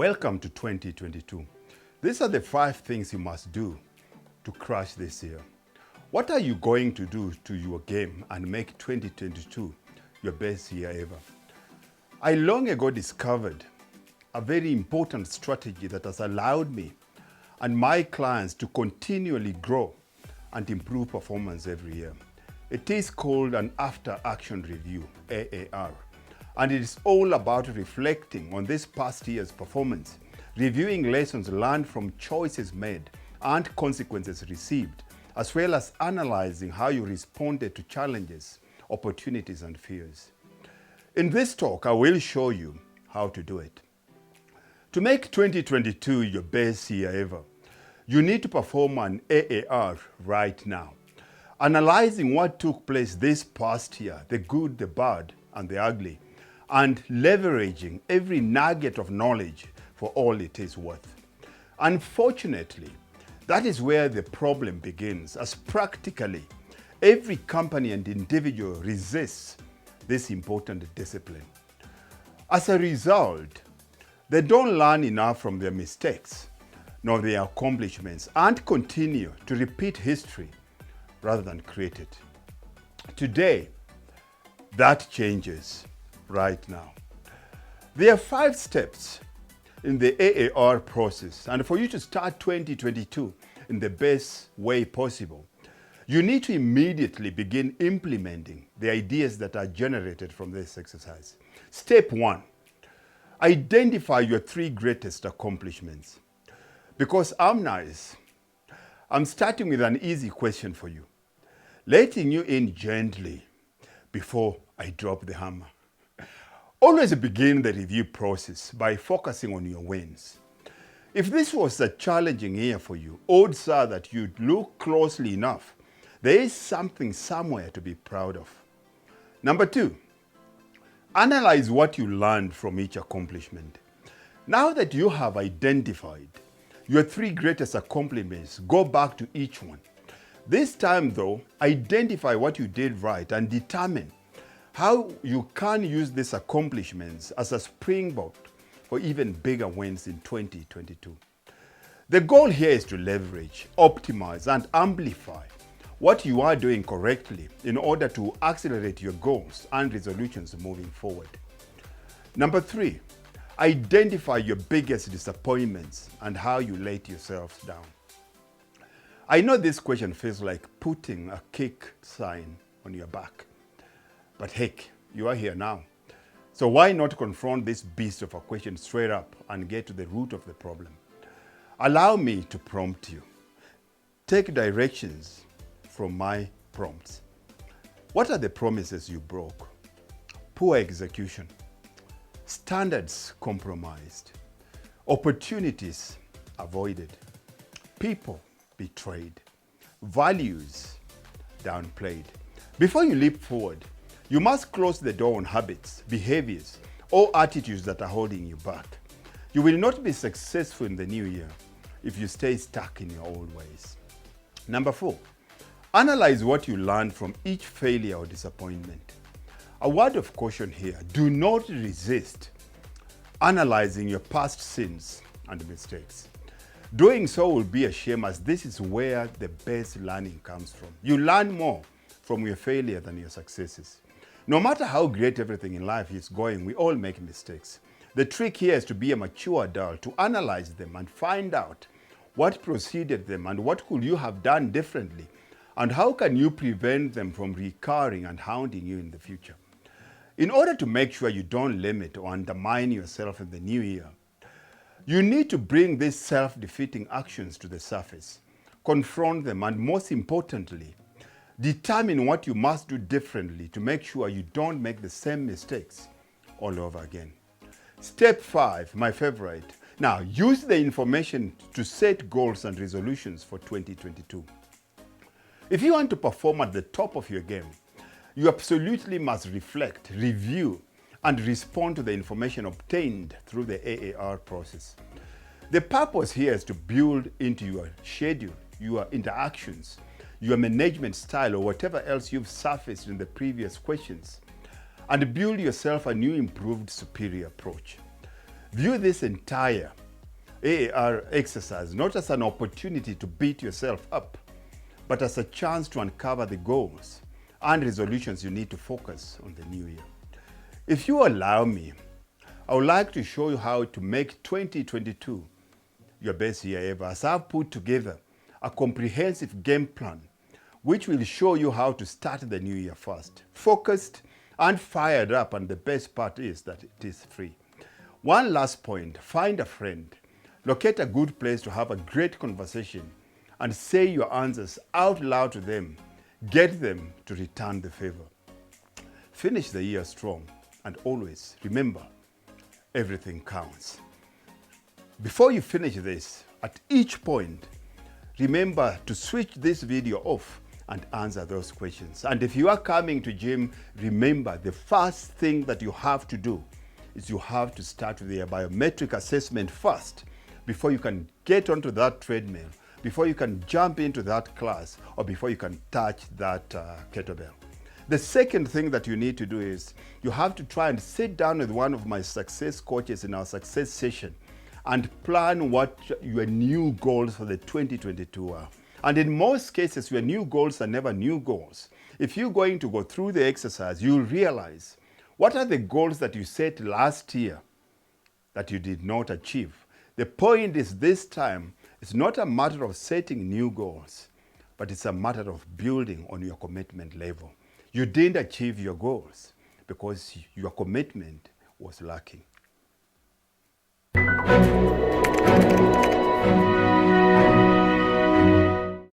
Welcome to 2022. These are the 5 things you must do to crush this year. What are you going to do to your game and make 2022 your best year ever? I long ago discovered a very important strategy that has allowed me and my clients to continually grow and improve performance every year. It is called an After Action Review, AAR. And it is all about reflecting on this past year's performance, reviewing lessons learned from choices made and consequences received, as well as analyzing how you responded to challenges, opportunities, and fears. In this talk, I will show you how to do it. To make 2022 your best year ever, you need to perform an AAR right now, analyzing what took place this past year, the good, the bad, and the ugly, and leveraging every nugget of knowledge for all it is worth. Unfortunately, that is where the problem begins, as practically every company and individual resists this important discipline. As a result, they don't learn enough from their mistakes nor their accomplishments and continue to repeat history rather than create it. Today, that changes right now. There are 5 steps in the AAR process, and for you to start 2022 in the best way possible, you need to immediately begin implementing the ideas that are generated from this exercise. Step 1, identify your 3 greatest accomplishments. Because I'm nice, I'm starting with an easy question for you, letting you in gently before I drop the hammer. Always begin the review process by focusing on your wins. If this was a challenging year for you, odds are that you'd look closely enough. There is something somewhere to be proud of. Number 2, analyze what you learned from each accomplishment. Now that you have identified your 3 greatest accomplishments, go back to each one. This time though, identify what you did right and determine how you can use these accomplishments as a springboard for even bigger wins in 2022. The goal here is to leverage, optimize, and amplify what you are doing correctly in order to accelerate your goals and resolutions moving forward. Number 3, identify your biggest disappointments and how you let yourself down. I know this question feels like putting a kick sign on your back. But heck, you are here now. So why not confront this beast of a question straight up and get to the root of the problem? Allow me to prompt you. Take directions from my prompts. What are the promises you broke? Poor execution. Standards compromised. Opportunities avoided. People betrayed. Values downplayed. Before you leap forward, you must close the door on habits, behaviors, or attitudes that are holding you back. You will not be successful in the new year if you stay stuck in your old ways. Number 4, analyze what you learned from each failure or disappointment. A word of caution here, do not resist analyzing your past sins and mistakes. Doing so will be a shame, as this is where the best learning comes from. You learn more from your failure than your successes. No matter how great everything in life is going, we all make mistakes. The trick here is to be a mature adult, to analyze them and find out what preceded them and what could you have done differently, and how can you prevent them from recurring and haunting you in the future. In order to make sure you don't limit or undermine yourself in the new year, you need to bring these self-defeating actions to the surface, confront them, and most importantly, determine what you must do differently to make sure you don't make the same mistakes all over again. Step 5, my favorite. Now, use the information to set goals and resolutions for 2022. If you want to perform at the top of your game, you absolutely must reflect, review, and respond to the information obtained through the AAR process. The purpose here is to build into your schedule, your interactions, your management style, or whatever else you've surfaced in the previous questions, and build yourself a new, improved, superior approach. View this entire AAR exercise not as an opportunity to beat yourself up, but as a chance to uncover the goals and resolutions you need to focus on the new year. If you allow me, I would like to show you how to make 2022 your best year ever, as I've put together a comprehensive game plan which will show you how to start the new year fast, focused and fired up, and the best part is that it is free. One last point, find a friend, locate a good place to have a great conversation and say your answers out loud to them. Get them to return the favor. Finish the year strong, and always remember, everything counts. Before you finish this, at each point, remember to switch this video off and answer those questions. And if you are coming to gym, remember the first thing that you have to do is you have to start with your biometric assessment first before you can get onto that treadmill, before you can jump into that class, or before you can touch that kettlebell. The second thing that you need to do is you have to try and sit down with one of my success coaches in our success session and plan what your new goals for the 2022 are. And in most cases, your new goals are never new goals. If you're going to go through the exercise, you'll realize what are the goals that you set last year that you did not achieve. The point is, this time, it's not a matter of setting new goals, but it's a matter of building on your commitment level. You didn't achieve your goals because your commitment was lacking.